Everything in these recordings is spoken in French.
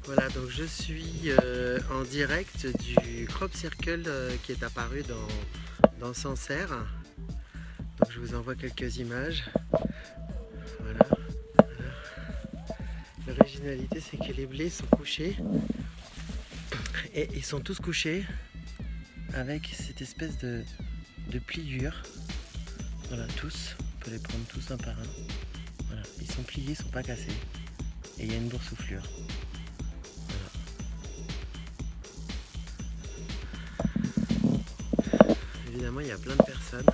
Voilà, donc je suis en direct du crop circle qui est apparu dans Sancerre. Donc je vous envoie quelques images. Voilà. L'originalité, c'est que les blés sont couchés et ils sont tous couchés avec cette espèce de pliure. Voilà, tous. On peut les prendre tous un par un. Voilà, ils sont pliés, ils ne sont pas cassés. Et il y a une boursouflure. Évidemment, il y a plein de personnes.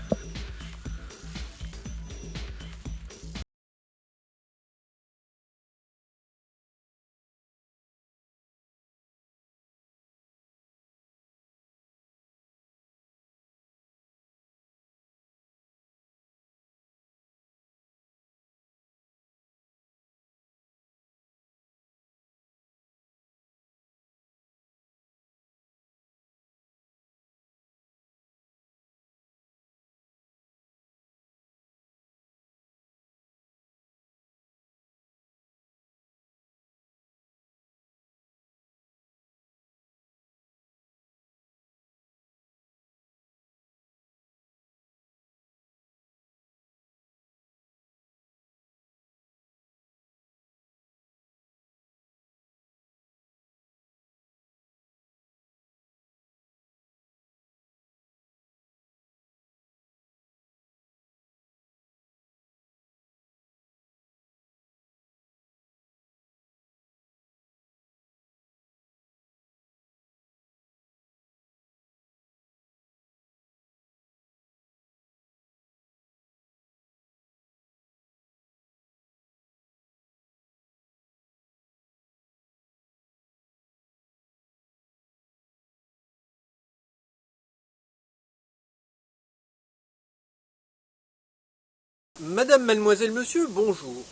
Madame, mademoiselle, monsieur, bonjour.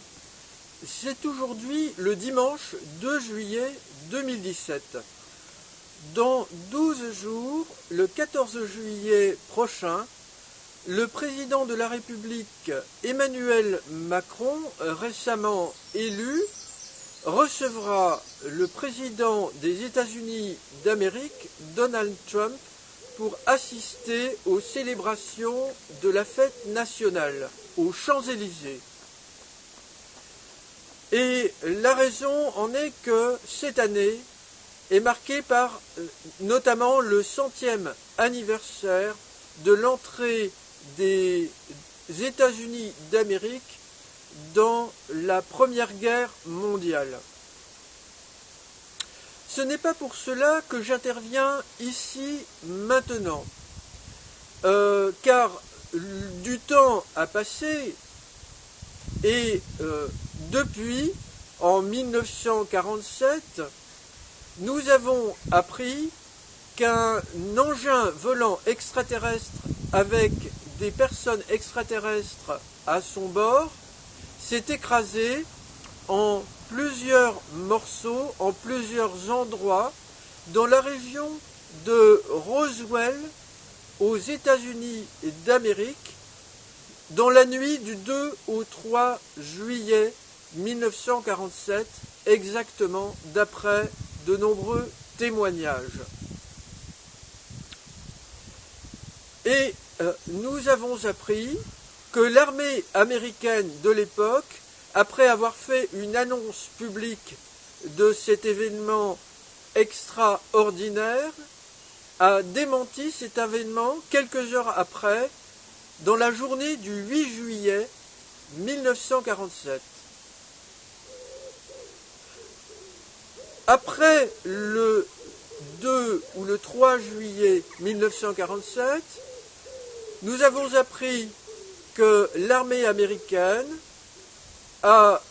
C'est aujourd'hui le dimanche 2 juillet 2017. Dans 12 jours, le 14 juillet prochain, le président de la République Emmanuel Macron, récemment élu, recevra le président des États-Unis d'Amérique, Donald Trump, pour assister aux célébrations de la fête nationale aux Champs-Élysées. Et la raison en est que cette année est marquée par notamment le 100e anniversaire de l'entrée des États-Unis d'Amérique dans la Première Guerre mondiale. Ce n'est pas pour cela que j'interviens ici maintenant, car du temps a passé et depuis, en 1947, nous avons appris qu'un engin volant extraterrestre avec des personnes extraterrestres à son bord s'est écrasé en plusieurs morceaux, en plusieurs endroits, dans la région de Roswell, aux États-Unis d'Amérique, dans la nuit du 2 au 3 juillet 1947, exactement d'après de nombreux témoignages. Et nous avons appris que l'armée américaine de l'époque, après avoir fait une annonce publique de cet événement extraordinaire, a démenti cet événement quelques heures après, dans la journée du 8 juillet 1947. Après le 2 ou le 3 juillet 1947, nous avons appris que l'armée américaine a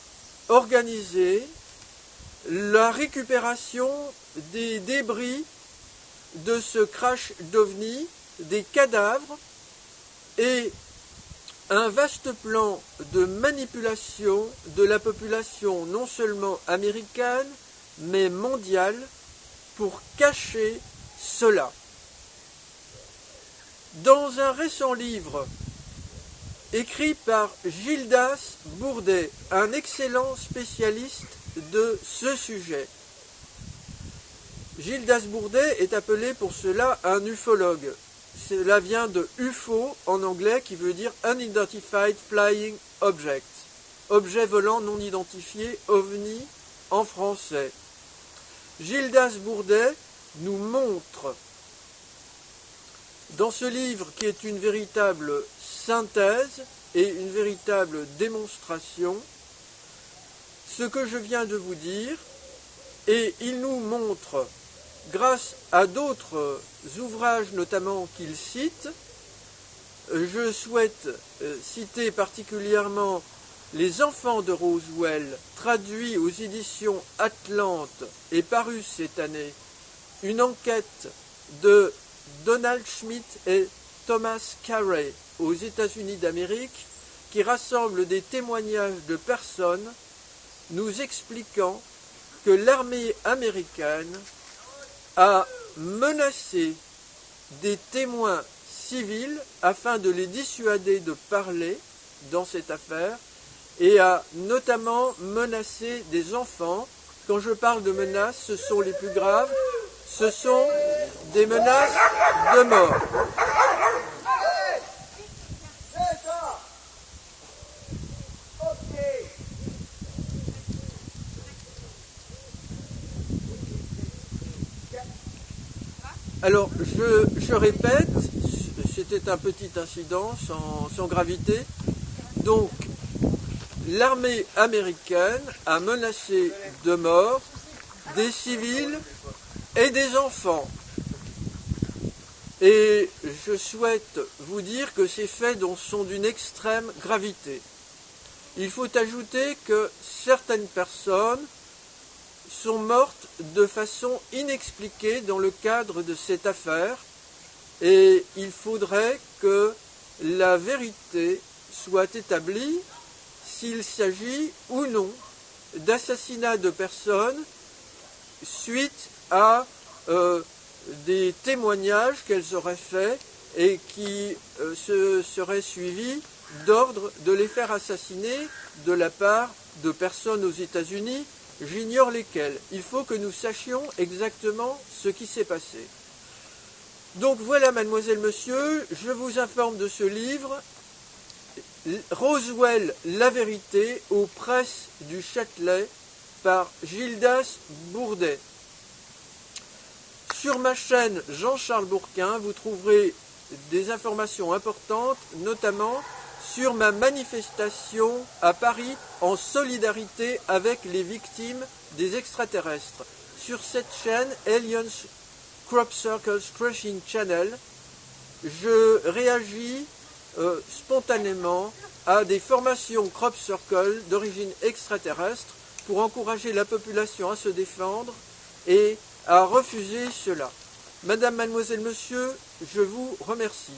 organisé la récupération des débris de ce crash d'OVNI, des cadavres, et un vaste plan de manipulation de la population non seulement américaine, mais mondiale, pour cacher cela. Dans un récent livre écrit par Gildas Bourdet, un excellent spécialiste de ce sujet, Gildas Bourdet est appelé pour cela un ufologue. Cela vient de UFO en anglais qui veut dire Unidentified Flying Object, objet volant non identifié, OVNI en français. Gildas Bourdet nous montre dans ce livre, qui est une véritable synthèse et une véritable démonstration, ce que je viens de vous dire, et il nous montre, grâce à d'autres ouvrages notamment qu'il cite, je souhaite citer particulièrement Les Enfants de Roswell, traduit aux éditions Atlante et paru cette année, une enquête de Donald Schmitt et Thomas Carey aux États-Unis d'Amérique, qui rassemble des témoignages de personnes nous expliquant que l'armée américaine a menacé des témoins civils afin de les dissuader de parler dans cette affaire et a notamment menacé des enfants. Quand je parle de menaces, ce sont les plus graves, ce sont des menaces de mort. Alors, je répète, c'était un petit incident sans gravité. Donc, l'armée américaine a menacé de mort des civils et des enfants. Et je souhaite vous dire que ces faits sont d'une extrême gravité. Il faut ajouter que certaines personnes sont mortes de façon inexpliquée dans le cadre de cette affaire, et il faudrait que la vérité soit établie s'il s'agit ou non d'assassinat de personnes suite à des témoignages qu'elles auraient faits et qui se seraient suivis d'ordre de les faire assassiner de la part de personnes aux États-Unis. J'ignore lesquels. Il faut que nous sachions exactement ce qui s'est passé. Donc voilà, mademoiselle, monsieur, je vous informe de ce livre, Roswell, la vérité, aux presses du Châtelet, par Gildas Bourdet. Sur ma chaîne Jean-Charles Bourquin, vous trouverez des informations importantes, notamment sur ma manifestation à Paris en solidarité avec les victimes des extraterrestres. Sur cette chaîne, Aliens Crop Circles Crushing Channel, je réagis spontanément à des formations crop circle d'origine extraterrestre pour encourager la population à se défendre et à refuser cela. Madame, mademoiselle, monsieur, je vous remercie.